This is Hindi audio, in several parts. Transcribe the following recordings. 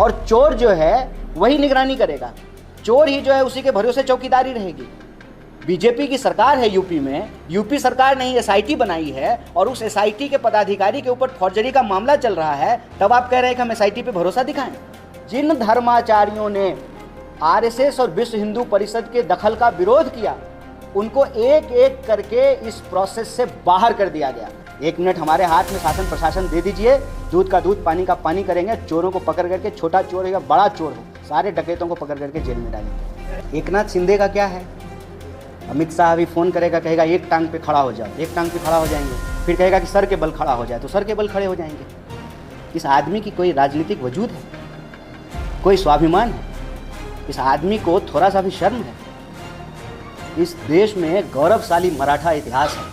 और चोर जो है वही निगरानी करेगा, चोर ही जो है उसी के भरोसे चौकीदारी रहेगी। बीजेपी की सरकार है यूपी में, यूपी सरकार ने एसआईटी बनाई है और उस एसआईटी के पदाधिकारी के ऊपर फौर्जरी का मामला चल रहा है, तब आप कह रहे हैं कि हम एसआईटी पे भरोसा दिखाएं। जिन धर्माचार्यों ने आरएसएस और विश्व हिंदू परिषद के दखल का विरोध किया, उनको एक एक करके इस प्रोसेस से बाहर कर दिया गया। 1 मिनट हमारे हाथ में शासन प्रशासन दे दीजिए, दूध का दूध पानी का पानी करेंगे, चोरों को पकड़ करके, छोटा चोर हो या बड़ा चोर हो, सारे डकैतों को पकड़ करके जेल में डालेंगे। एकनाथ शिंदे का क्या है? अमित शाह अभी फ़ोन करेगा, कहेगा एक टांग पे खड़ा हो जाओ, एक टांग पे खड़ा हो जाएंगे, फिर कहेगा कि सर के बल खड़ा हो जाए तो सर के बल खड़े हो जाएंगे। इस आदमी की कोई राजनीतिक वजूद है, कोई स्वाभिमान है? इस आदमी को थोड़ा सा भी शर्म है? इस देश में गौरवशाली मराठा इतिहास है,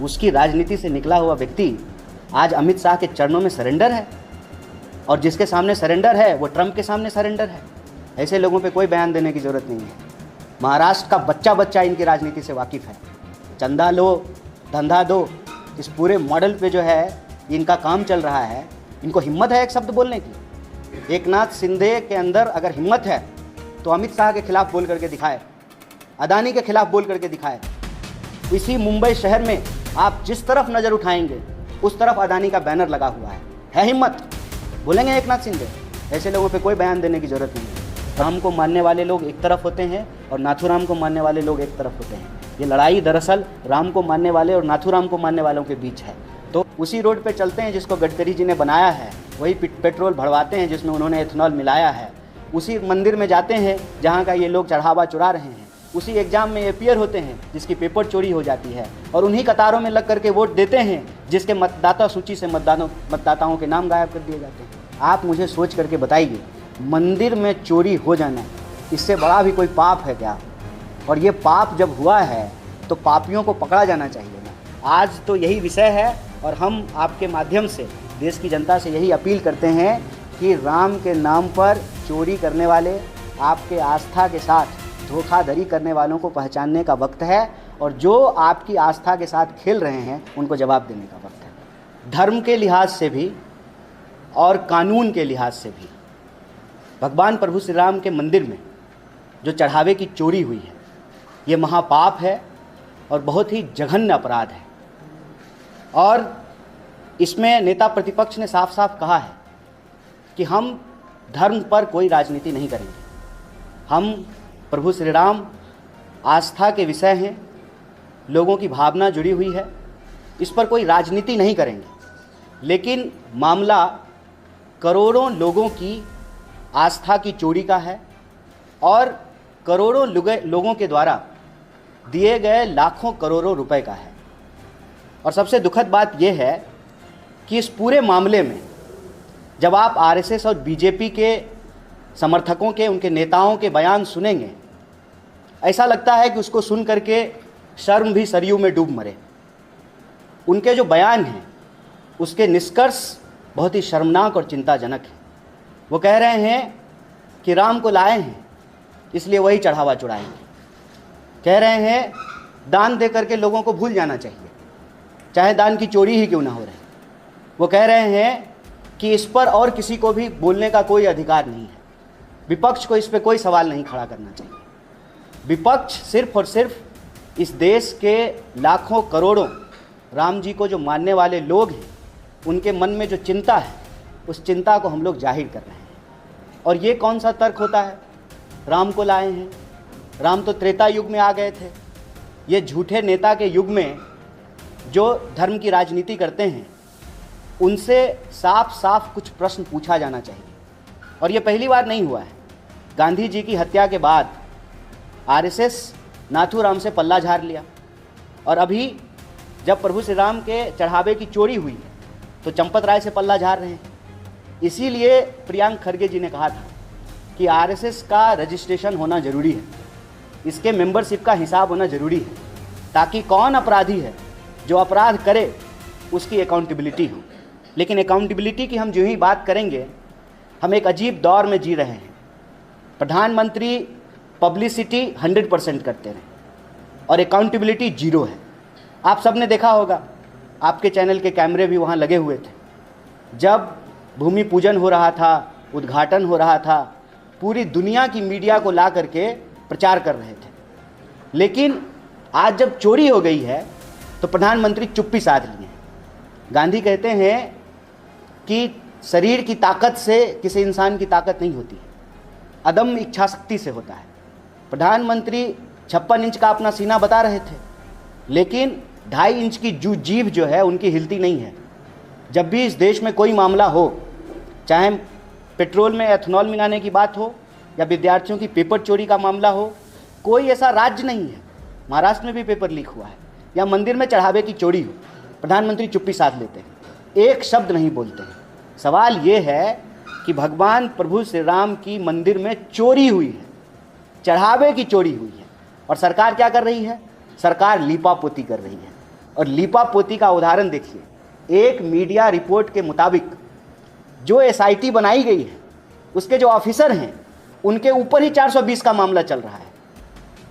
उसकी राजनीति से निकला हुआ व्यक्ति आज अमित शाह के चरणों में सरेंडर है, और जिसके सामने सरेंडर है वो ट्रंप के सामने सरेंडर है। ऐसे लोगों पे कोई बयान देने की ज़रूरत नहीं है। महाराष्ट्र का बच्चा बच्चा इनकी राजनीति से वाकिफ़ है। चंदा लो, धंधा दो, इस पूरे मॉडल पे जो है इनका काम चल रहा है। इनको हिम्मत है एक शब्द बोलने की? एकनाथ शिंदे के अंदर अगर हिम्मत है तो अमित शाह के खिलाफ बोल करके दिखाए, अदानी के खिलाफ बोल करके दिखाए। इसी मुंबई शहर में आप जिस तरफ नज़र उठाएंगे उस तरफ अदानी का बैनर लगा हुआ है हिम्मत? बोलेंगे एकनाथ शिंदे? ऐसे लोगों पे कोई बयान देने की ज़रूरत नहीं है। राम को मानने वाले लोग एक तरफ होते हैं और नाथूराम को मानने वाले लोग एक तरफ होते हैं। ये लड़ाई दरअसल राम को मानने वाले और नाथूराम को मानने वालों के बीच है। तो उसी रोड पे चलते हैं जिसको गडकरी जी ने बनाया है, वही पेट्रोल भरवाते हैं जिसमें उन्होंने एथेनॉल मिलाया है। उसी मंदिर में जाते हैं जहाँ का ये लोग चढ़ावा चुरा रहे हैं। उसी एग्ज़ाम में अपियर होते हैं जिसकी पेपर चोरी हो जाती है, और उन्हीं कतारों में लग करके वोट देते हैं जिसके मतदाता सूची से मतदाताओं के नाम गायब कर दिए जाते हैं। आप मुझे सोच करके बताइए, मंदिर में चोरी हो जाना इससे बड़ा भी कोई पाप है क्या? और ये पाप जब हुआ है तो पापियों को पकड़ा जाना चाहिए ना। आज तो यही विषय है और हम आपके माध्यम से देश की जनता से यही अपील करते हैं कि राम के नाम पर चोरी करने वाले, आपके आस्था के साथ धोखाधड़ी करने वालों को पहचानने का वक्त है, और जो आपकी आस्था के साथ खेल रहे हैं उनको जवाब देने का वक्त है। धर्म के लिहाज से भी और कानून के लिहाज से भी भगवान प्रभु श्री राम के मंदिर में जो चढ़ावे की चोरी हुई है ये महापाप है और बहुत ही जघन्य अपराध है। और इसमें नेता प्रतिपक्ष ने साफ साफ कहा है कि हम धर्म पर कोई राजनीति नहीं करेंगे। हम प्रभु श्री राम आस्था के विषय हैं, लोगों की भावना जुड़ी हुई है, इस पर कोई राजनीति नहीं करेंगे। लेकिन मामला करोड़ों लोगों की आस्था की चोरी का है और करोड़ों लोगों के द्वारा दिए गए लाखों करोड़ों रुपए का है। और सबसे दुखद बात यह है कि इस पूरे मामले में जब आप आरएसएस और बीजेपी के समर्थकों के, उनके नेताओं के बयान सुनेंगे, ऐसा लगता है कि उसको सुन करके शर्म भी सरयू में डूब मरे। उनके जो बयान हैं उसके निष्कर्ष बहुत ही शर्मनाक और चिंताजनक है। वो कह रहे हैं कि राम को लाए हैं इसलिए वही चढ़ावा चढ़ाएंगे। कह रहे हैं दान दे करके लोगों को भूल जाना चाहिए, चाहे दान की चोरी ही क्यों ना हो रही। वो कह रहे हैं कि इस पर और किसी को भी बोलने का कोई अधिकार नहीं है, विपक्ष को इस पर कोई सवाल नहीं खड़ा करना चाहिए। विपक्ष सिर्फ और सिर्फ इस देश के लाखों करोड़ों राम जी को जो मानने वाले लोग हैं उनके मन में जो चिंता है उस चिंता को हम लोग जाहिर कर रहे हैं। और ये कौन सा तर्क होता है? राम को लाए हैं, राम तो त्रेता युग में आ गए थे। ये झूठे नेता के युग में जो धर्म की राजनीति करते हैं उनसे साफ साफ कुछ प्रश्न पूछा जाना चाहिए। और ये पहली बार नहीं हुआ है। गांधी जी की हत्या के बाद आरएसएस नाथूराम से पल्ला झाड़ लिया, और अभी जब प्रभु श्री राम के चढ़ावे की चोरी हुई है तो चंपत राय से पल्ला झाड़ रहे हैं। इसीलिए प्रियंक खरगे जी ने कहा था कि आरएसएस का रजिस्ट्रेशन होना ज़रूरी है, इसके मेंबरशिप का हिसाब होना ज़रूरी है, ताकि कौन अपराधी है जो अपराध करे उसकी अकाउंटेबिलिटी हो। लेकिन अकाउंटेबिलिटी की हम जो ही बात करेंगे, हम एक अजीब दौर में जी रहे हैं। प्रधानमंत्री पब्लिसिटी 100% करते रहे और अकाउंटेबिलिटी 0 है। आप सब ने देखा होगा, आपके चैनल के कैमरे भी वहाँ लगे हुए थे। जब भूमि पूजन हो रहा था, उद्घाटन हो रहा था, पूरी दुनिया की मीडिया को ला करके प्रचार कर रहे थे। लेकिन आज जब चोरी हो गई है तो प्रधानमंत्री चुप्पी साध लिए हैं। गांधी कहते हैं कि शरीर की ताकत से किसी इंसान की ताकत नहीं होती, अदम्य इच्छा शक्ति से होता है। प्रधानमंत्री 56 इंच का अपना सीना बता रहे थे, लेकिन 2.5 इंच की जीभ जो है उनकी हिलती नहीं है। जब भी इस देश में कोई मामला हो, चाहे पेट्रोल में एथेनॉल मिलाने की बात हो या विद्यार्थियों की पेपर चोरी का मामला हो, कोई ऐसा राज्य नहीं है, महाराष्ट्र में भी पेपर लीक हुआ है, या मंदिर में चढ़ावे की चोरी हो, प्रधानमंत्री चुप्पी साध लेते हैं, एक शब्द नहीं बोलते हैं। सवाल ये है कि भगवान प्रभु श्री राम की मंदिर में चोरी हुई है, चढ़ावे की चोरी हुई है, और सरकार क्या कर रही है? सरकार लीपापोती कर रही है। और लीपापोती का उदाहरण देखिए, एक मीडिया रिपोर्ट के मुताबिक जो एसआईटी बनाई गई है, उसके जो ऑफिसर हैं उनके ऊपर ही 420 का मामला चल रहा है,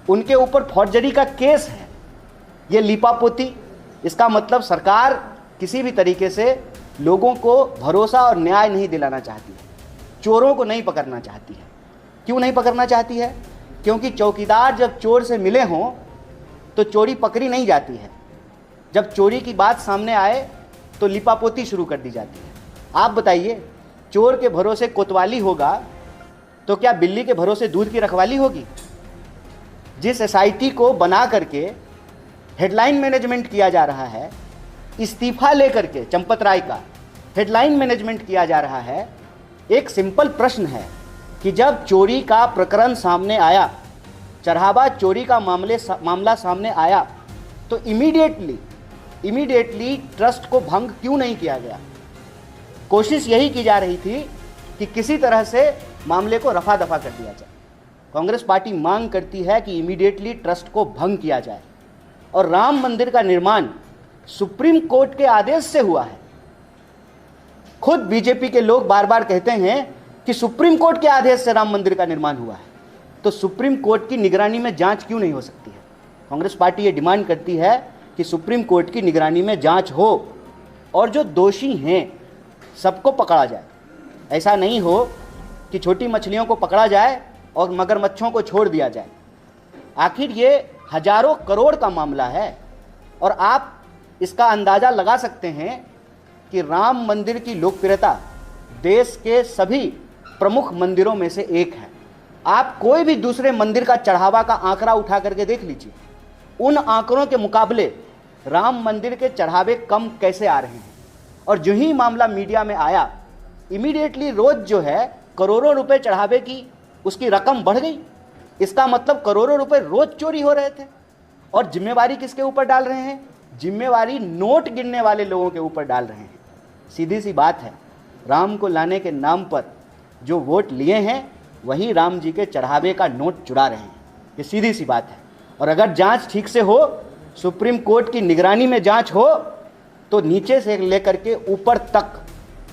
उनके ऊपर फौर्जरी का केस है। ये लीपापोती, इसका मतलब सरकार किसी भी तरीके से लोगों को भरोसा और न्याय नहीं दिलाना चाहती है, चोरों को नहीं पकड़ना चाहती है। क्यों नहीं पकड़ना चाहती है? क्योंकि चौकीदार जब चोर से मिले हों तो चोरी पकड़ी नहीं जाती है, जब चोरी की बात सामने आए तो लिपापोती शुरू कर दी जाती है। आप बताइए, चोर के भरोसे कोतवाली होगा तो क्या बिल्ली के भरोसे दूध की रखवाली होगी? जिस एसआईटी को बना करके हेडलाइन मैनेजमेंट किया जा रहा है, इस्तीफा लेकर के चंपत राय का हेडलाइन मैनेजमेंट किया जा रहा है, एक सिंपल प्रश्न है कि जब चोरी का प्रकरण सामने आया, चढ़ावा चोरी का मामला सामने आया, तो इमीडिएटली ट्रस्ट को भंग क्यों नहीं किया गया? कोशिश यही की जा रही थी कि किसी तरह से मामले को रफा दफा कर दिया जाए। कांग्रेस पार्टी मांग करती है कि इमीडिएटली ट्रस्ट को भंग किया जाए, और राम मंदिर का निर्माण सुप्रीम कोर्ट के आदेश से हुआ है। खुद बीजेपी के लोग बार बार कहते हैं कि सुप्रीम कोर्ट के आदेश से राम मंदिर का निर्माण हुआ है, तो सुप्रीम कोर्ट की निगरानी में जांच क्यों नहीं हो सकती है? कांग्रेस पार्टी ये डिमांड करती है कि सुप्रीम कोर्ट की निगरानी में जांच हो और जो दोषी हैं सबको पकड़ा जाए। ऐसा नहीं हो कि छोटी मछलियों को पकड़ा जाए और मगरमच्छों को छोड़ दिया जाए। आखिर ये हजारों करोड़ का मामला है, और आप इसका अंदाज़ा लगा सकते हैं कि राम मंदिर की लोकप्रियता देश के सभी प्रमुख मंदिरों में से एक है। आप कोई भी दूसरे मंदिर का चढ़ावा का आंकड़ा उठा करके देख लीजिए, उन आंकड़ों के मुकाबले राम मंदिर के चढ़ावे कम कैसे आ रहे हैं। और जो ही मामला मीडिया में आया, इमीडिएटली रोज जो है करोड़ों रुपए चढ़ावे की उसकी रकम बढ़ गई। इसका मतलब करोड़ों रुपए रोज चोरी हो रहे थे। और जिम्मेवारी किसके ऊपर डाल रहे हैं? जिम्मेवारी नोट गिनने वाले लोगों के ऊपर डाल रहे हैं। सीधी सी बात है, राम को लाने के नाम पर जो वोट लिए हैं वही राम जी के चढ़ावे का नोट चुरा रहे हैं। ये सीधी सी बात है। और अगर जांच ठीक से हो, सुप्रीम कोर्ट की निगरानी में जांच हो, तो नीचे से लेकर के ऊपर तक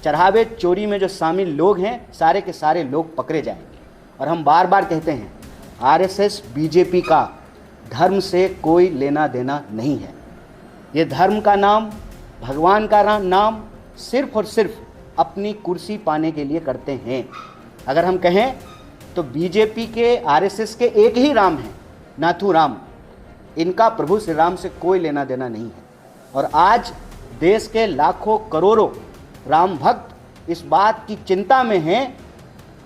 चढ़ावे चोरी में जो शामिल लोग हैं सारे के सारे लोग पकड़े जाएंगे। और हम बार बार कहते हैं, आरएसएस बीजेपी का धर्म से कोई लेना देना नहीं है। ये धर्म का नाम, भगवान का नाम सिर्फ और सिर्फ अपनी कुर्सी पाने के लिए करते हैं। अगर हम कहें तो बीजेपी के, आरएसएस के एक ही राम हैं, नाथू राम। इनका प्रभु श्री राम से कोई लेना देना नहीं है। और आज देश के लाखों करोड़ों राम भक्त इस बात की चिंता में हैं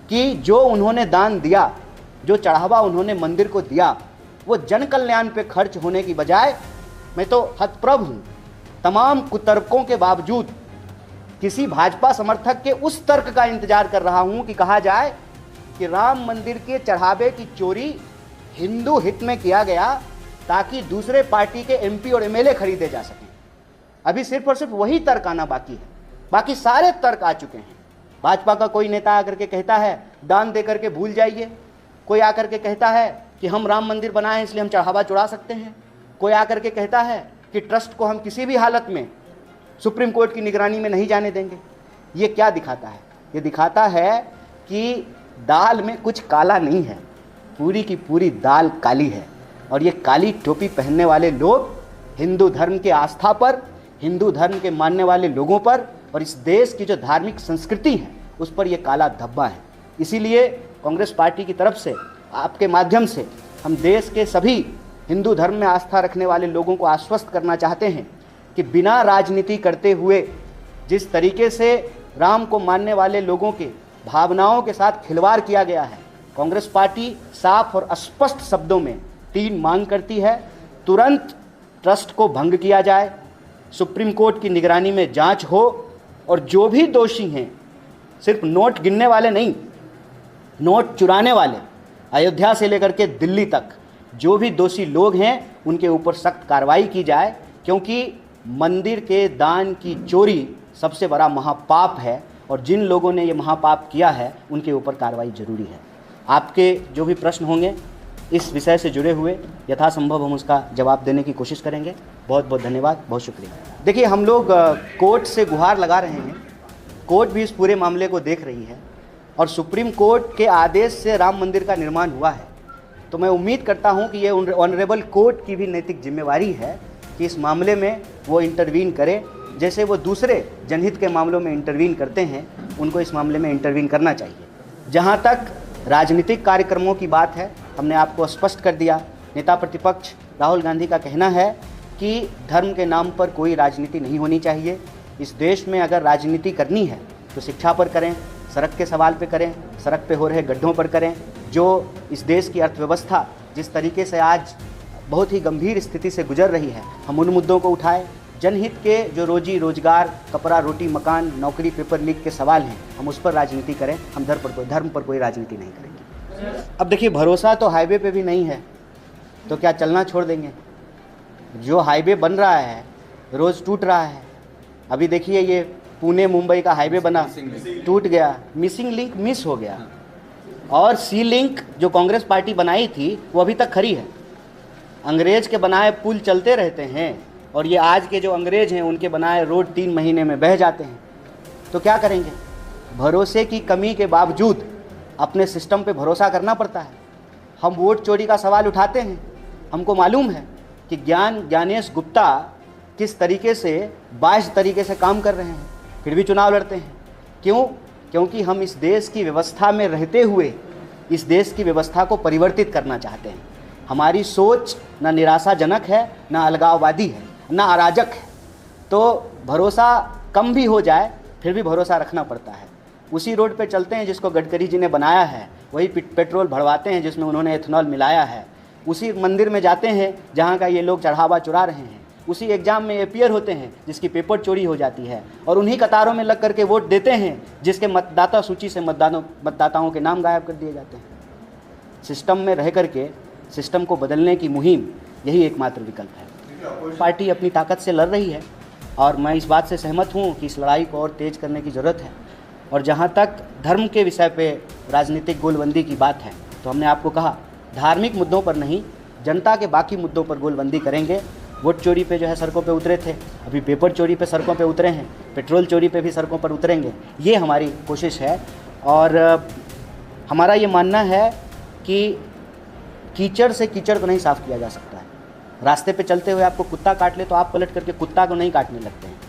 कि जो उन्होंने दान दिया, जो चढ़ावा उन्होंने मंदिर को दिया, वो जन कल्याण पे खर्च होने की बजाय, मैं तो हतप्रभ हूँ तमाम कुतर्कों के बावजूद किसी भाजपा समर्थक के उस तर्क का इंतजार कर रहा हूँ कि कहा जाए कि राम मंदिर के चढ़ावे की चोरी हिंदू हित में किया गया ताकि दूसरे पार्टी के एमपी और एमएलए खरीदे जा सकें। अभी सिर्फ और सिर्फ वही तर्क आना बाकी है, बाकी सारे तर्क आ चुके हैं। भाजपा का कोई नेता आकर के कहता है दान दे करके भूल जाइए, कोई आकर के कहता है कि हम राम मंदिर बनाए इसलिए हम चढ़ावा चुरा सकते हैं, कोई आकर के कहता है कि ट्रस्ट को हम किसी भी हालत में सुप्रीम कोर्ट की निगरानी में नहीं जाने देंगे। ये क्या दिखाता है? ये दिखाता है कि दाल में कुछ काला नहीं है, पूरी की पूरी दाल काली है। और ये काली टोपी पहनने वाले लोग हिंदू धर्म के आस्था पर, हिंदू धर्म के मानने वाले लोगों पर और इस देश की जो धार्मिक संस्कृति है उस पर यह काला धब्बा है। इसीलिए कांग्रेस पार्टी की तरफ से आपके माध्यम से हम देश के सभी हिंदू धर्म में आस्था रखने वाले लोगों को आश्वस्त करना चाहते हैं कि बिना राजनीति करते हुए जिस तरीके से राम को मानने वाले लोगों के भावनाओं के साथ खिलवाड़ किया गया है, कांग्रेस पार्टी साफ और स्पष्ट शब्दों में 3 मांग करती है। तुरंत ट्रस्ट को भंग किया जाए, सुप्रीम कोर्ट की निगरानी में जांच हो और जो भी दोषी हैं, सिर्फ नोट गिनने वाले नहीं, नोट चुराने वाले, अयोध्या से लेकर के दिल्ली तक जो भी दोषी लोग हैं उनके ऊपर सख्त कार्रवाई की जाए, क्योंकि मंदिर के दान की चोरी सबसे बड़ा महापाप है और जिन लोगों ने ये महापाप किया है उनके ऊपर कार्रवाई जरूरी है। आपके जो भी प्रश्न होंगे इस विषय से जुड़े हुए यथासंभव हम उसका जवाब देने की कोशिश करेंगे। बहुत बहुत धन्यवाद, बहुत शुक्रिया। देखिए, हम लोग कोर्ट से गुहार लगा रहे हैं, कोर्ट भी इस पूरे मामले को देख रही है और सुप्रीम कोर्ट के आदेश से राम मंदिर का निर्माण हुआ है। तो मैं उम्मीद करता हूं कि ये ऑनरेबल कोर्ट की भी नैतिक जिम्मेवारी है कि इस मामले में वो इंटरवीन करे, जैसे वो दूसरे जनहित के मामलों में इंटरवीन करते हैं, उनको इस मामले में इंटरवीन करना चाहिए। जहां तक राजनीतिक कार्यक्रमों की बात है, हमने आपको स्पष्ट कर दिया। नेता प्रतिपक्ष राहुल गांधी का कहना है कि धर्म के नाम पर कोई राजनीति नहीं होनी चाहिए। इस देश में अगर राजनीति करनी है तो शिक्षा पर करें, सड़क के सवाल पे करें, सड़क पे हो रहे गड्ढों पर करें। जो इस देश की अर्थव्यवस्था जिस तरीके से आज बहुत ही गंभीर स्थिति से गुजर रही है, हम उन मुद्दों को उठाएं। जनहित के जो रोजी रोजगार, कपड़ा रोटी मकान, नौकरी, पेपर लीक के सवाल हैं, हम उस पर राजनीति करें। हम धर्म पर कोई राजनीति नहीं करेंगे। अब देखिए, भरोसा तो हाईवे पे भी नहीं है, तो क्या चलना छोड़ देंगे? जो हाईवे बन रहा है रोज़ टूट रहा है। अभी देखिए, ये पुणे मुंबई का हाईवे बना, टूट गया, मिसिंग लिंक मिस हो गया। और सी लिंक जो कांग्रेस पार्टी बनाई थी वो अभी तक खड़ी है। अंग्रेज के बनाए पुल चलते रहते हैं और ये आज के जो अंग्रेज हैं उनके बनाए रोड 3 महीने में बह जाते हैं। तो क्या करेंगे? भरोसे की कमी के बावजूद अपने सिस्टम पे भरोसा करना पड़ता है। हम वोट चोरी का सवाल उठाते हैं, हमको मालूम है कि ज्ञानेश गुप्ता किस तरीके से बाह्य तरीके से काम कर रहे हैं, फिर भी चुनाव लड़ते हैं। क्यों? क्योंकि हम इस देश की व्यवस्था में रहते हुए इस देश की व्यवस्था को परिवर्तित करना चाहते हैं। हमारी सोच ना निराशाजनक है, ना अलगाववादी है, ना अराजक है। तो भरोसा कम भी हो जाए फिर भी भरोसा रखना पड़ता है। उसी रोड पे चलते हैं जिसको गडकरी जी ने बनाया है, वही पेट्रोल भरवाते हैं जिसमें उन्होंने एथेनॉल मिलाया है। उसी मंदिर में जाते हैं जहाँ का ये लोग चढ़ावा चुरा रहे हैं। उसी एग्ज़ाम में अपियर होते हैं जिसकी पेपर चोरी हो जाती है और उन्हीं कतारों में लग करके वोट देते हैं जिसके मतदाता सूची से मतदाताओं के नाम गायब कर दिए जाते हैं। सिस्टम में रह करके सिस्टम को बदलने की मुहिम यही एकमात्र विकल्प है। पार्टी अपनी ताकत से लड़ रही है और मैं इस बात से सहमत हूँ कि इस लड़ाई को और तेज़ करने की ज़रूरत है। और जहाँ तक धर्म के विषय पे राजनीतिक गोलबंदी की बात है, तो हमने आपको कहा धार्मिक मुद्दों पर नहीं, जनता के बाकी मुद्दों पर गोलबंदी करेंगे। वोट चोरी पे जो है सड़कों पे उतरे थे, अभी पेपर चोरी पे सड़कों पे उतरे हैं, पेट्रोल चोरी पे भी सड़कों पर उतरेंगे। ये हमारी कोशिश है और हमारा ये मानना है कि कीचड़ से कीचड़ को नहीं साफ़ किया जा सकता है। रास्ते पे चलते हुए आपको कुत्ता काट ले तो आप पलट करके कुत्ता को नहीं काटने लगते हैं।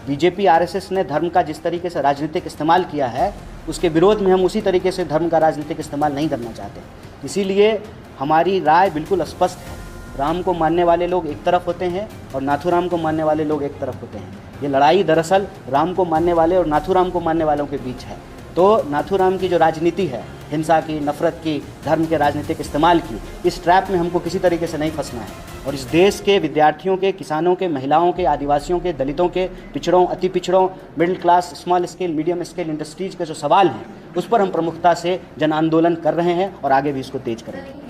बीजेपी आरएसएस ने धर्म का जिस तरीके से राजनीतिक इस्तेमाल किया है, उसके विरोध में हम उसी तरीके से धर्म का राजनीतिक इस्तेमाल नहीं करना चाहते। इसीलिए हमारी राय बिल्कुल स्पष्ट है। राम को मानने वाले लोग एक तरफ होते हैं और नाथूराम को मानने वाले लोग एक तरफ होते हैं। ये लड़ाई दरअसल राम को मानने वाले और नाथूराम को मानने वालों के बीच है। तो नाथूराम की जो राजनीति है, हिंसा की, नफरत की, धर्म के राजनीतिक इस्तेमाल की, इस ट्रैप में हमको किसी तरीके से नहीं फंसना है। और इस देश के विद्यार्थियों के, किसानों के, महिलाओं के, आदिवासियों के, दलितों के, पिछड़ों, अति पिछड़ों, middle class, small scale, medium scale industries के जो सवाल हैं, उस पर हम प्रमुखता से जन आंदोलन कर रहे हैं और आगे भी इसको तेज करेंगे।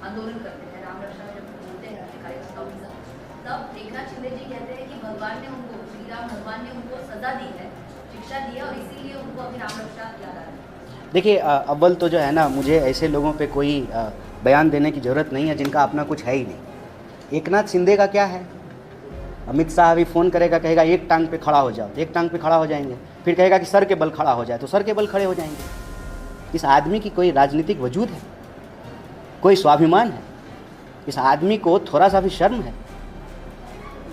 आंदोलन करते हैं, राम रक्षा जब बोलते हैं कार्यकर्ताओं के साथ, तब एकनाथ शिंदे जी कहते हैं कि भगवान ने उनको, श्री राम भगवान ने उनको सजा दी है, शिक्षा दी है और इसीलिए उनको अभी राम रक्षा याद आ रहा है। देखिए, अव्वल तो जो है ना, मुझे ऐसे लोगों पे कोई बयान देने की ज़रूरत नहीं है जिनका अपना कुछ है ही नहीं। एकनाथ शिंदे का क्या है? अमित शाह अभी फ़ोन करेगा, कहेगा एक टांग पे खड़ा हो जाओ, एक टांग पे खड़ा हो जाएंगे, फिर कहेगा कि सर के बल खड़ा हो जाए तो सर के बल खड़े हो जाएंगे। इस आदमी की कोई राजनीतिक वजूद है? कोई स्वाभिमान है? इस आदमी को थोड़ा सा भी शर्म है?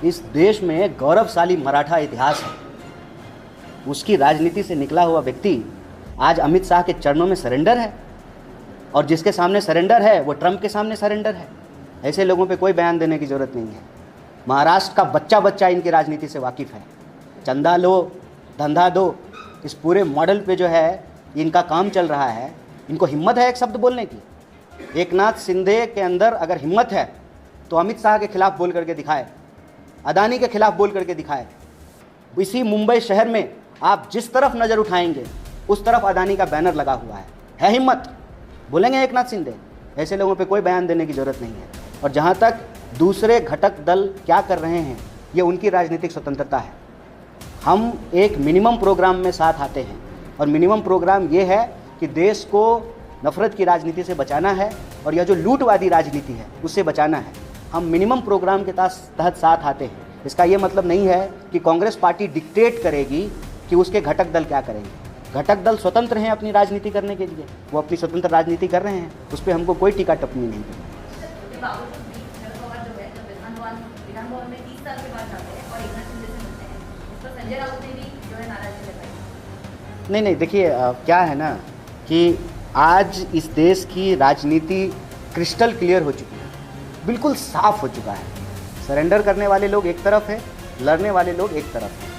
इस देश में गौरवशाली मराठा इतिहास है, उसकी राजनीति से निकला हुआ व्यक्ति आज अमित शाह के चरणों में सरेंडर है, और जिसके सामने सरेंडर है वो ट्रंप के सामने सरेंडर है। ऐसे लोगों पे कोई बयान देने की ज़रूरत नहीं है। महाराष्ट्र का बच्चा बच्चा इनकी राजनीति से वाकिफ़ है। चंदा लो, धंधा दो, इस पूरे मॉडल पे जो है इनका काम चल रहा है। इनको हिम्मत है एक शब्द बोलने की? एकनाथ शिंदे के अंदर अगर हिम्मत है तो अमित शाह के खिलाफ बोल करके दिखाए, अदानी के खिलाफ बोल करके दिखाए। इसी मुंबई शहर में आप जिस तरफ नज़र उठाएंगे उस तरफ अदानी का बैनर लगा हुआ है हिम्मत? बोलेंगे एकनाथ शिंदे? ऐसे लोगों पे कोई बयान देने की ज़रूरत नहीं है। और जहाँ तक दूसरे घटक दल क्या कर रहे हैं, ये उनकी राजनीतिक स्वतंत्रता है। हम एक मिनिमम प्रोग्राम में साथ आते हैं, और मिनिमम प्रोग्राम ये है कि देश को नफरत की राजनीति से बचाना है, और यह जो लूटवादी राजनीति है उससे बचाना है। हम मिनिमम प्रोग्राम के तहत साथ आते हैं। इसका ये मतलब नहीं है कि कांग्रेस पार्टी डिक्टेट करेगी कि उसके घटक दल क्या करेंगे। घटक दल स्वतंत्र हैं अपनी राजनीति करने के लिए, वो अपनी स्वतंत्र राजनीति कर रहे हैं, उस पर हमको कोई टीका टिप्पणी नहीं करनी। विधानभवन में 30 साल के बाद जाते हैं और एकनाथ शिंदे से मिलते हैं, इस पर संजय राउत ने भी जो है नाराजगी जताई। नहीं, देखिए क्या है ना कि आज इस देश की राजनीति क्रिस्टल क्लियर हो चुकी है, बिल्कुल साफ हो चुका है। सरेंडर करने वाले लोग एक तरफ है, लड़ने वाले लोग एक तरफ हैं।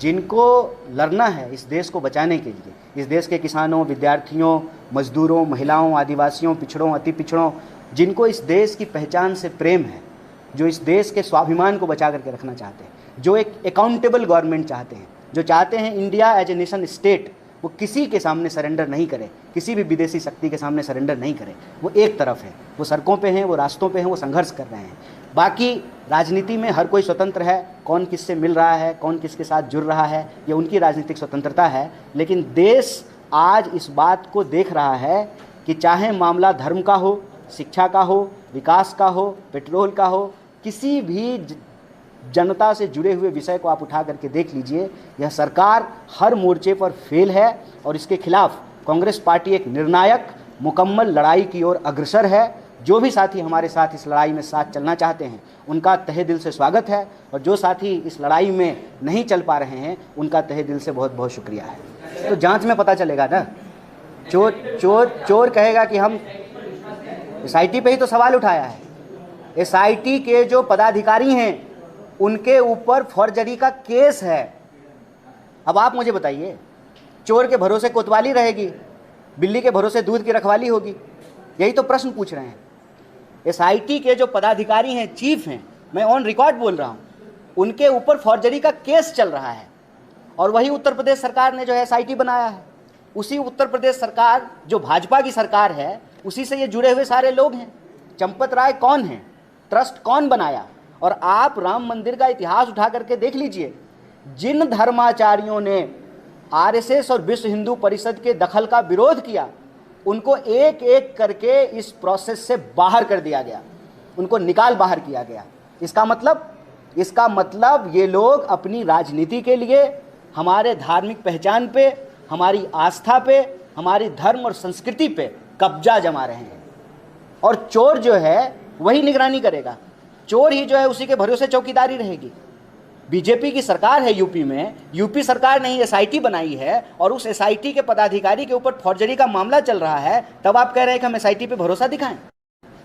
जिनको लड़ना है इस देश को बचाने के लिए, इस देश के किसानों, विद्यार्थियों, मजदूरों, महिलाओं, आदिवासियों, पिछड़ों, अति पिछड़ों, जिनको इस देश की पहचान से प्रेम है, जो इस देश के स्वाभिमान को बचा करके रखना चाहते हैं, जो एक अकाउंटेबल गवर्नमेंट चाहते हैं, जो चाहते हैं India as a nation state वो किसी के सामने सरेंडर नहीं करे, किसी भी विदेशी शक्ति के सामने सरेंडर नहीं करे, वो एक तरफ है, वो सड़कों पे हैं, वो रास्तों पे हैं, वो संघर्ष कर रहे हैं। बाकी राजनीति में हर कोई स्वतंत्र है, कौन किससे मिल रहा है, कौन किसके साथ जुड़ रहा है, ये उनकी राजनीतिक स्वतंत्रता है। लेकिन देश आज इस बात को देख रहा है कि चाहे मामला धर्म का हो, शिक्षा का हो, विकास का हो, पेट्रोल का हो, किसी भी जनता से जुड़े हुए विषय को आप उठा करके देख लीजिए, यह सरकार हर मोर्चे पर फेल है, और इसके खिलाफ कांग्रेस पार्टी एक निर्णायक मुकम्मल लड़ाई की ओर अग्रसर है। जो भी साथी हमारे साथ इस लड़ाई में साथ चलना चाहते हैं उनका तहे दिल से स्वागत है, और जो साथी इस लड़ाई में नहीं चल पा रहे हैं उनका तहे दिल से बहुत बहुत शुक्रिया है। तो जांच में पता चलेगा ना। चोर कहेगा कि हम SIT पे ही तो सवाल उठाया है। SIT के जो पदाधिकारी हैं उनके ऊपर फॉर्जरी का केस है। अब आप मुझे बताइए, चोर के भरोसे कोतवाली रहेगी, बिल्ली के भरोसे दूध की रखवाली होगी? यही तो प्रश्न पूछ रहे हैं। SIT के जो पदाधिकारी हैं, चीफ हैं, मैं ऑन रिकॉर्ड बोल रहा हूं, उनके ऊपर फॉर्जरी का केस चल रहा है। और वही उत्तर प्रदेश सरकार ने जो है SIT बनाया है। उसी उत्तर प्रदेश सरकार जो भाजपा की सरकार है, उसी से ये जुड़े हुए सारे लोग हैं। चंपत राय कौन है, ट्रस्ट कौन बनाया? और आप राम मंदिर का इतिहास उठा करके देख लीजिए, जिन धर्माचार्यों ने RSS और विश्व हिंदू परिषद के दखल का विरोध किया, उनको एक एक करके इस प्रोसेस से बाहर कर दिया गया, उनको निकाल बाहर किया गया। इसका मतलब ये लोग अपनी राजनीति के लिए हमारे धार्मिक पहचान पे, हमारी आस्था पे, हमारी धर्म और संस्कृति पे कब्जा जमा रहे हैं। और चोर जो है वही निगरानी करेगा, चोर ही जो है उसी के भरोसे चौकीदारी रहेगी। बीजेपी की सरकार है यूपी में, यूपी सरकार ने ही SIT बनाई है, और उस SIT के पदाधिकारी के ऊपर फॉर्जरी का मामला चल रहा है, तब आप कह रहे हैं कि हम SIT पे भरोसा दिखाएं।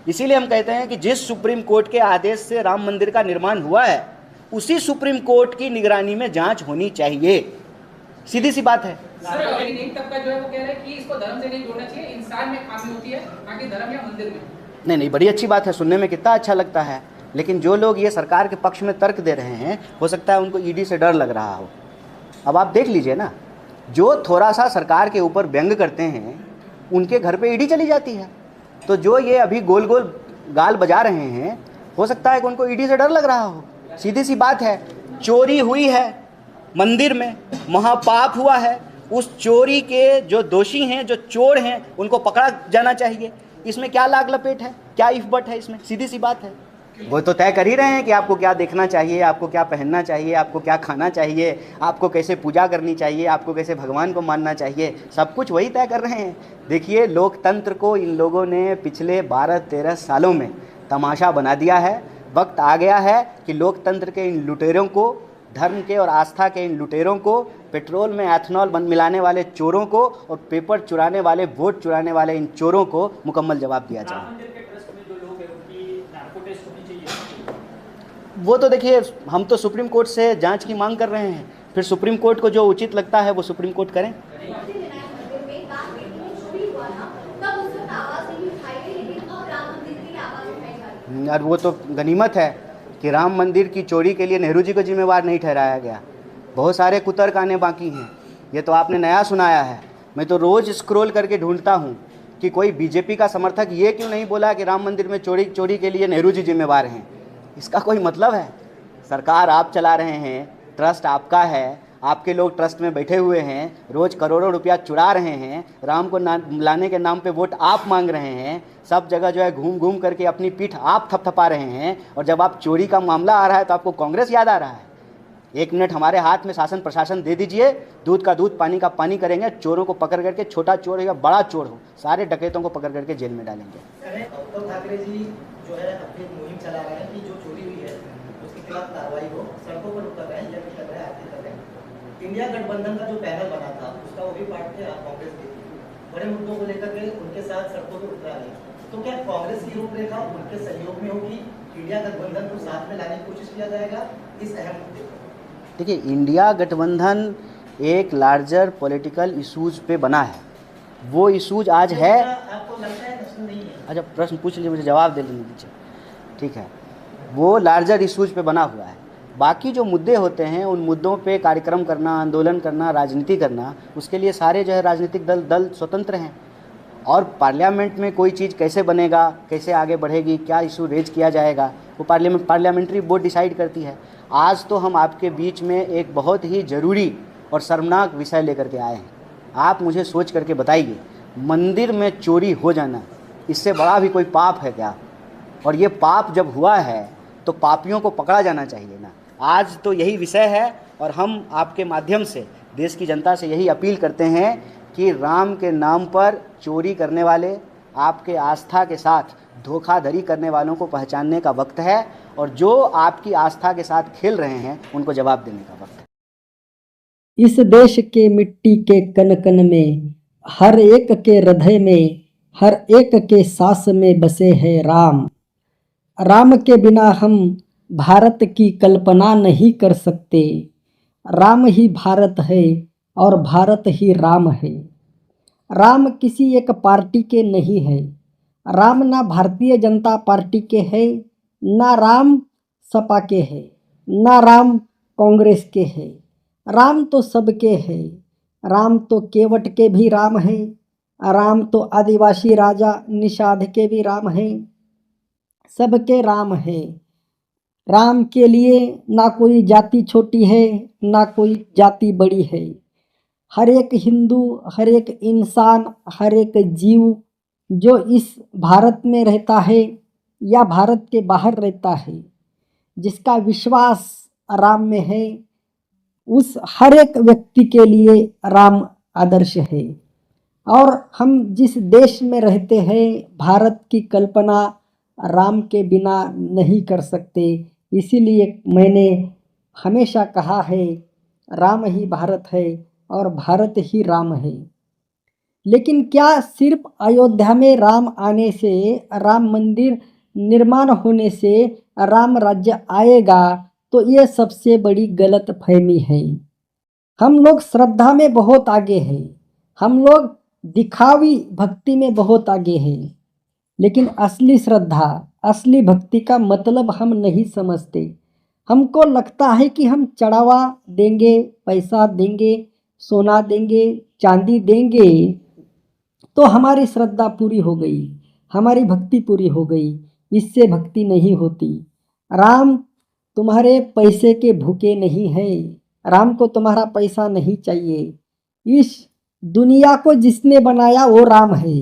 इसीलिए हम कहते हैं कि जिस सुप्रीम कोर्ट के आदेश से राम मंदिर का निर्माण हुआ है, उसी सुप्रीम कोर्ट की निगरानी में जांच होनी चाहिए। सीधी सी बात है। सर, लेकिन एक तबका जो है वो कह रहा है कि इसको धर्म से नहीं जोड़ना चाहिए, इंसान में खामी होती है, ना कि धर्म या मंदिर में। नहीं, बड़ी अच्छी बात है, सुनने में कितना अच्छा लगता है। लेकिन जो लोग ये सरकार के पक्ष में तर्क दे रहे हैं, हो सकता है उनको ED से डर लग रहा हो। अब आप देख लीजिए ना, जो थोड़ा सा सरकार के ऊपर व्यंग करते हैं उनके घर पे ED चली जाती है। तो जो ये अभी गोल गोल गाल बजा रहे हैं, हो सकता है कि उनको ED से डर लग रहा हो। सीधी सी बात है, चोरी हुई है मंदिर में, महापाप हुआ है, उस चोरी के जो दोषी हैं, जो चोर हैं, उनको पकड़ा जाना चाहिए। इसमें क्या लाग लपेट है, क्या इफ बट है इसमें? सीधी सी बात है। वो तो तय कर ही रहे हैं कि आपको क्या देखना चाहिए, आपको क्या पहनना चाहिए, आपको क्या खाना चाहिए, आपको कैसे पूजा करनी चाहिए, आपको कैसे भगवान को मानना चाहिए, सब कुछ वही तय कर रहे हैं। देखिए, लोकतंत्र को इन लोगों ने पिछले 12-13 सालों में तमाशा बना दिया है। वक्त आ गया है कि लोकतंत्र के इन लुटेरों को धर्म के और आस्था के इन लुटेरों को, पेट्रोल में एथनॉल मिलाने वाले चोरों को और पेपर चुराने वाले, वोट चुराने वाले इन चोरों को मुकम्मल जवाब दिया जाए। वो तो देखिए, हम तो सुप्रीम कोर्ट से जांच की मांग कर रहे हैं, फिर सुप्रीम कोर्ट को जो उचित लगता है वो सुप्रीम कोर्ट करें। और वो तो गनीमत है कि राम मंदिर की चोरी के लिए नेहरू जी को जिम्मेवार नहीं ठहराया गया। बहुत सारे कुतर्क आने बाकी हैं, ये तो आपने नया सुनाया है। मैं तो रोज़ स्क्रॉल करके ढूंढता हूँ कि कोई बीजेपी का समर्थक ये क्यों नहीं बोला कि राम मंदिर में चोरी के लिए नेहरू जी जिम्मेवार हैं। इसका कोई मतलब है? सरकार आप चला रहे हैं, ट्रस्ट आपका है, आपके लोग ट्रस्ट में बैठे हुए हैं, रोज़ करोड़ों रुपया चुरा रहे हैं, राम को लाने के नाम पे वोट आप मांग रहे हैं, सब जगह जो है घूम घूम करके अपनी पीठ आप थपथपा रहे हैं, और जब आप चोरी का मामला आ रहा है तो आपको कांग्रेस याद आ रहा है। 1 मिनट हमारे हाथ में शासन प्रशासन दे दीजिए, दूध का दूध पानी का पानी करेंगे, चोरों को पकड़ करके, छोटा चोर हो या बड़ा चोर हो, सारे डकैतों को पकड़ करके जेल में डालेंगे। उद्धव ठाकरे जी जो है अपनी मुहिम चला रहे हैं कि जो चोरी हुई है उसके खिलाफ कार्रवाई हो, सड़कों पर उतर रहे हैं, ये कर रहे हैं, आरती कर रहे हैं। इंडिया गठबंधन का जो पैनल बना था उसका वो भी पार्ट थे, आप कांग्रेस के बड़े मुद्दों को लेकर के उनके साथ सड़कों पर उतरा रहे, तो क्या कांग्रेस की रूपरेखा उनके सहयोग में होगी? इंडिया गठबंधन को साथ में लाने की कोशिश किया जाएगा इस अहम मुद्दे पर? देखिए, इंडिया गठबंधन एक लार्जर पॉलिटिकल इशूज़ पे बना है। वो इशूज आज है। आपको लगता है नेशनल नहीं है? अच्छा, प्रश्न पूछ लीजिए, मुझे जवाब दे लेने दीजिए। ठीक है, वो लार्जर इशूज पे बना हुआ है। बाकी जो मुद्दे होते हैं उन मुद्दों पे कार्यक्रम करना, आंदोलन करना, राजनीति करना, उसके लिए सारे जो है राजनीतिक दल स्वतंत्र हैं। और पार्लियामेंट में कोई चीज़ कैसे बनेगा, कैसे आगे बढ़ेगी, क्या इशू रेज किया जाएगा, वो पार्लियामेंट्री बोर्ड डिसाइड करती है। आज तो हम आपके बीच में एक बहुत ही ज़रूरी और शर्मनाक विषय लेकर के आए हैं। आप मुझे सोच करके बताइए, मंदिर में चोरी हो जाना, इससे बड़ा भी कोई पाप है क्या? और ये पाप जब हुआ है तो पापियों को पकड़ा जाना चाहिए ना। आज तो यही विषय है, और हम आपके माध्यम से देश की जनता से यही अपील करते हैं कि राम के नाम पर चोरी करने वाले, आपके आस्था के साथ धोखाधड़ी करने वालों को पहचानने का वक्त है, और जो आपकी आस्था के साथ खेल रहे हैं उनको जवाब देने का वक्त है। इस देश के मिट्टी के कण कण में, हर एक के हृदय में, हर एक के सांस में बसे हैं राम। राम के बिना हम भारत की कल्पना नहीं कर सकते। राम ही भारत है और भारत ही राम है। राम किसी एक पार्टी के नहीं है। राम ना भारतीय जनता पार्टी के है, ना राम सपा के है, ना राम कांग्रेस के है। राम तो सबके है। राम तो केवट के भी राम है। राम तो आदिवासी राजा निषाद के भी राम है। सबके राम है। राम के लिए ना कोई जाति छोटी है, ना कोई जाति बड़ी है। हर एक हिंदू, हर एक इंसान, हर एक जीव जो इस भारत में रहता है या भारत के बाहर रहता है, जिसका विश्वास राम में है, उस हर एक व्यक्ति के लिए राम आदर्श है। और हम जिस देश में रहते हैं, भारत की कल्पना राम के बिना नहीं कर सकते। इसीलिए मैंने हमेशा कहा है, राम ही भारत है और भारत ही राम है। लेकिन क्या सिर्फ अयोध्या में राम आने से, राम मंदिर निर्माण होने से राम राज्य आएगा? तो ये सबसे बड़ी गलत फहमी है। हम लोग श्रद्धा में बहुत आगे हैं, हम लोग दिखावी भक्ति में बहुत आगे हैं, लेकिन असली श्रद्धा, असली भक्ति का मतलब हम नहीं समझते। हमको लगता है कि हम चढ़ावा देंगे, पैसा देंगे, सोना देंगे, चांदी देंगे तो हमारी श्रद्धा पूरी हो गई, हमारी भक्ति पूरी हो गई। इससे भक्ति नहीं होती। राम तुम्हारे पैसे के भूखे नहीं हैं। राम को तुम्हारा पैसा नहीं चाहिए। इस दुनिया को जिसने बनाया वो राम है।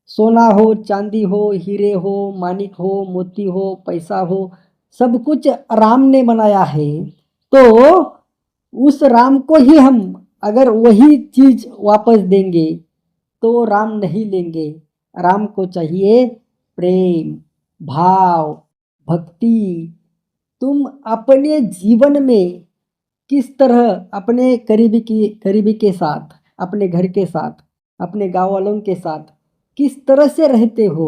सोना हो, चांदी हो, हीरे हो, मानिक हो, मोती हो, पैसा हो, सब कुछ राम ने बनाया है। तो उस राम को ही हम अगर वही चीज़ वापस देंगे तो राम नहीं लेंगे। राम को चाहिए प्रेम, भाव, भक्ति। तुम अपने जीवन में किस तरह अपने करीबी के साथ, अपने घर के साथ, अपने गाँव वालों के साथ किस तरह से रहते हो,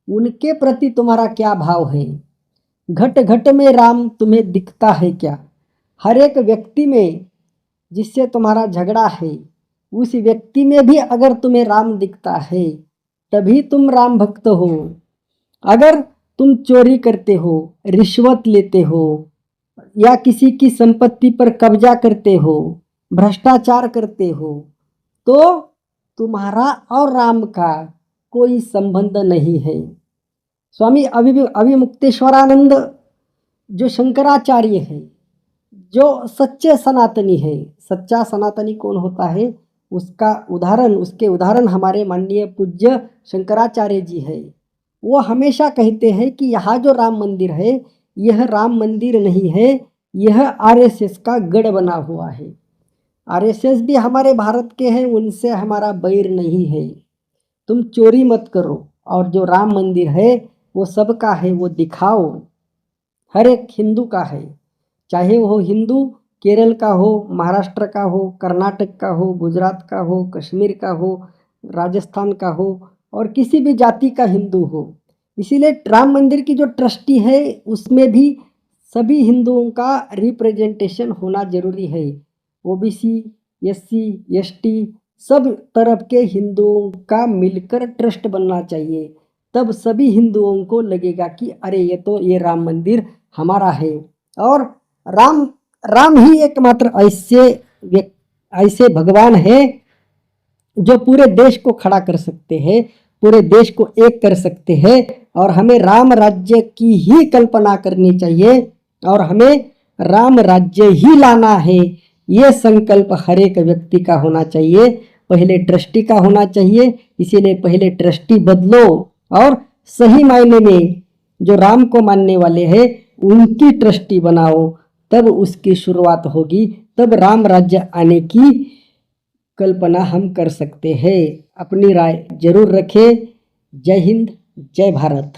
उनके प्रति तुम्हारा क्या भाव है। घट घट में राम तुम्हें दिखता है क्या। हर एक व्यक्ति में जिससे तुम्हारा झगड़ा है, उस व्यक्ति में भी अगर तुम्हें राम दिखता है तभी तुम राम भक्त हो। अगर तुम चोरी करते हो, रिश्वत लेते हो या किसी की संपत्ति पर कब्जा करते हो, भ्रष्टाचार करते हो, तो तुम्हारा और राम का कोई संबंध नहीं है। स्वामी अभिमुक्तेश्वरानंद जो शंकराचार्य है, जो सच्चे सनातनी है, सच्चा सनातनी कौन होता है उसके उदाहरण हमारे माननीय पूज्य शंकराचार्य जी है। वो हमेशा कहते हैं कि यहाँ जो राम मंदिर है यह राम मंदिर नहीं है, यह आरएसएस का गढ़ बना हुआ है। आरएसएस भी हमारे भारत के हैं, उनसे हमारा बैर नहीं है। तुम चोरी मत करो, और जो राम मंदिर है वो सबका है, वो दिखाओ। हर एक हिंदू का है, चाहे वो हिंदू केरल का हो, महाराष्ट्र का हो, कर्नाटक का हो, गुजरात का हो, कश्मीर का हो, राजस्थान का हो और किसी भी जाति का हिंदू हो। इसीलिए राम मंदिर की जो ट्रस्टी है उसमें भी सभी हिंदुओं का रिप्रेजेंटेशन होना जरूरी है। ओबीसी, एससी, एसटी सब तरफ के हिंदुओं का मिलकर ट्रस्ट बनना चाहिए। तब सभी हिंदुओं को लगेगा कि अरे ये राम मंदिर हमारा है। और राम ही एकमात्र ऐसे भगवान है जो पूरे देश को खड़ा कर सकते हैं, पूरे देश को एक कर सकते हैं। और हमें राम राज्य की ही कल्पना करनी चाहिए और हमें राम राज्य ही लाना है। ये संकल्प हर एक व्यक्ति का होना चाहिए, पहले ट्रस्टी का होना चाहिए। इसीलिए पहले ट्रस्टी बदलो और सही मायने में जो राम को मानने वाले हैं उनकी ट्रस्टी बनाओ, तब उसकी शुरुआत होगी, तब राम राज्य आने की कल्पना हम कर सकते हैं। अपनी राय जरूर रखें। जय हिंद, जय भारत।